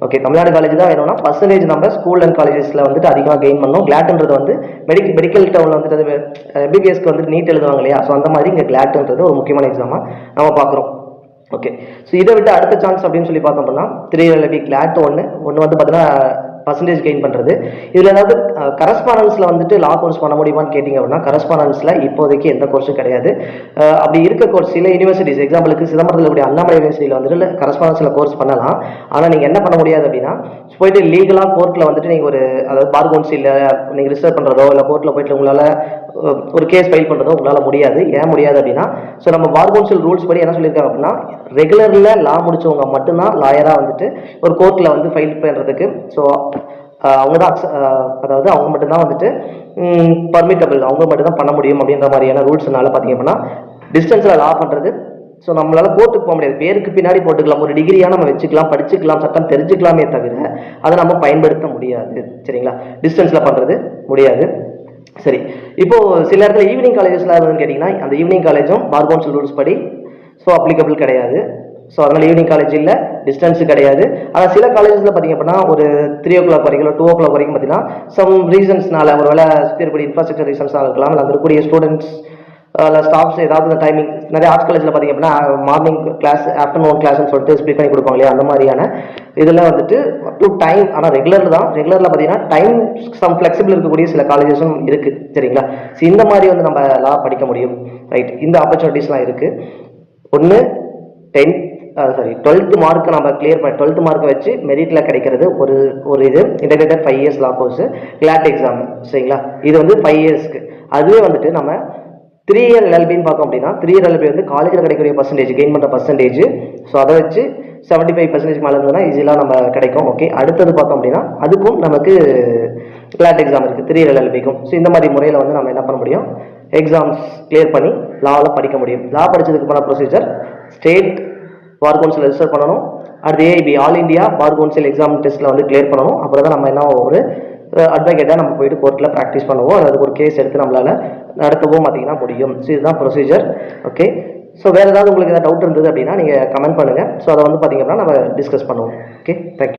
Okay, Tamil Nadu college தான் வேணும்னா percentage நம்ம ஸ்கூல் அண்ட் காலேஜஸில் வந்துட்டு அதிகமாக கெயின் பண்ணணும். கிளாட்ன்றது வந்து மெடிக்கல் டவுனில் வந்துட்டு எம்பிபிஎஸ்க்கு வந்துட்டு நீட் எழுதுவாங்க இல்லையா, ஸோ அந்த மாதிரி இங்கே கிளாட்ன்றது ஒரு முக்கியமான எக்ஸாமாக நம்ம பார்க்குறோம். ஓகே, ஸோ இதை விட்டு அடுத்த சான்ஸ் அப்படின்னு சொல்லி பார்த்தோம் அப்படின்னா 3LLB கிளாட் ஒன்று வந்து பார்த்தீங்கன்னா பர்சன்டேஜ் கெயின் பண்ணுறது. இதில் ஏதாவது கரஸ்பாண்டன்ஸில் வந்துட்டு லா கோர்ஸ் பண்ண முடியுமான்னு கேட்டிங்க அப்படின்னா கரஸ்பாண்டன்ஸில் இப்போதைக்கு எந்த கோர்ஸும் கிடையாது. அப்படி இருக்க கோர்ஸ் சில யூனிவர்சிட்டிஸ், எக்ஸாம்பிளுக்கு சிதம்பரத்தில் கூடிய அண்ணாமலை யூனிவர்சிட்டியில் வந்துட்டு கரஸ்பாண்டன்ஸில் கோர்ஸ் பண்ணலாம். ஆனால் நீங்கள் என்ன பண்ண முடியாது அப்படின்னா போயிட்டு லீகலாக கோர்ட்டில் வந்துட்டு நீங்கள் அதாவது பார் கவுன்சிலில் நீங்கள் ரிசர்வ் பண்ணுறதோ இல்லை கோர்ட்டில் போயிட்டு உங்களால் ஒரு கேஸ் ஃபைல் பண்ணுறதோ உங்களால் முடியாது. ஏன் முடியாது அப்படின்னா, ஸோ நம்ம பார் கவுன்சில் ரூல்ஸ் படி என்ன சொல்லியிருக்காங்க அப்படின்னா ரெகுலரில் லா முடிச்சவங்க மட்டும்தான் லாயராக வந்துட்டு ஒரு கோர்ட்டில் வந்து ஃபைல் பண்ணுறதுக்கு, ஸோ அவங்க தான் அதாவது அவங்க மட்டும்தான் வந்துட்டு பர்மிட்டபிள், அவங்க மட்டும் தான் பண்ண முடியும் அப்படின்ற மாதிரியான ரூல்ஸ்னால பார்த்தீங்க அப்படின்னா டிஸ்டன்ஸில் லா பண்ணுறது. ஸோ நம்மளால கோர்ட்டுக்கு போக முடியாது, பேருக்கு பின்னாடி போட்டுக்கலாம், ஒரு டிகிரியாக நம்ம வச்சுக்கலாம், படிச்சுக்கலாம், சட்டம் தெரிஞ்சுக்கலாமே தவிர அதை நம்ம பயன்படுத்த முடியாது. சரிங்களா, டிஸ்டன்ஸில் பண்ணுறது முடியாது. சரி, இப்போ சில இடத்துல ஈவினிங் காலேஜஸ்லாம் இருந்ததுன்னு கேட்டிங்கன்னா அந்த ஈவினிங் காலேஜும் பார் கவுன்சில் ரூல்ஸ் படி ஸோ அப்ளிகபிள் கிடையாது. ஸோ அதனால் ஈவினிங் காலேஜ் இல்லை, டிஸ்டன்ஸு கிடையாது. ஆனால் சில காலேஜஸில் பார்த்திங்க அப்படின்னா ஒரு 3 o'clock வரைக்கும் 2 o'clock வரைக்கும் பார்த்தீங்கன்னா சம் ரீசன்ஸ்னால ஒரு வேலை சுற்றி இருக்கக்கூடிய இன்ஃப்ராஸ்ட்ரக்சர் ரீசன்ஸாக இருக்கலாம், இல்லை அங்கே இருக்கக்கூடிய ஸ்டூடெண்ட்ஸ் இல்லை ஸ்டாஃப்ஸ் ஏதாவது இந்த டைமிங் நிறைய ஆர்ட்ஸ் காலேஜில் பார்த்திங்க அப்படின்னா மார்னிங் கிளாஸ் ஆஃப்டர்நூன் கிளாஸ்ன்னு சொல்லிட்டு ஸ்ப்ளிட் பண்ணி கொடுப்பாங்க இல்லையா, அந்த மாதிரியான இதெல்லாம் வந்துட்டு டு டைம். ஆனால் ரெகுலர் தான், ரெகுலரில் பார்த்தீங்கன்னா டைம் சம் ஃப்ளெக்சிபிள் இருக்கக்கூடிய சில காலேஜஸும் இருக்குது. சரிங்களா, ஸோ இந்த மாதிரி வந்து நம்ம லா படிக்க முடியும். ரைட், இந்த ஆப்பர்ச்சுனிட்டிஸ்லாம் இருக்குது. ஒன்று 12th மார்க்கை நம்ம கிளியர் பண்ணி 12th மார்க்கை வச்சு மெரிட்டில் கிடைக்கிறது ஒரு இது இன்டெகிரேட்டட் 5 years லா கோர்ஸ் கிளாட் எக்ஸாம். சரிங்களா, இது வந்து 5 yearsக்கு. அதுவே வந்துட்டு நம்ம 3LLBன்னு பார்த்தோம் அப்படின்னா 3LLB வந்து காலேஜில் கிடைக்கக்கூடிய பர்சன்டேஜ் கெயின் பண்ணுற பர்சன்டேஜ், ஸோ அதை வச்சு 75% மேலே இருந்ததுன்னா ஈஸியாக நம்ம கிடைக்கும். ஓகே, அடுத்தது பார்த்தோம் அப்படின்னா அதுக்கும் நமக்கு கிளாட் எக்ஸாம் இருக்குது 3LLBக்கும். ஸோ இந்த மாதிரி முறையில் வந்து நம்ம என்ன பண்ண முடியும், எக்ஸாம்ஸ் கிளியர் பண்ணி லாவில் படிக்க முடியும். லா படித்ததுக்கு போன procedure state bar council register பண்ணணும், அடுத்து AIB all India bar council exam டெஸ்ட்டில் வந்து கிளியர் பண்ணணும். அப்புறம் தான் நம்ம என்ன ஒரு அட்வொகேட்டாக நம்ம போயிட்டு கோர்ட்டில் ப்ராக்டிஸ் பண்ணுவோம், அதுக்கு ஒரு கேஸ் எடுத்து நம்மளால் நடத்தவும் பார்த்தீங்கன்னா முடியும். ஸோ இதுதான் ப்ரொசீஜர். ஓகே, ஸோ வேறு ஏதாவது உங்களுக்கு ஏதாவது டவுட் இருந்தது அப்படின்னா நீங்கள் கமெண்ட் பண்ணுங்கள். ஸோ அதை வந்து பார்த்தீங்கன்னா நம்ம டிஸ்கஸ் பண்ணுவோம். Okay, thank you.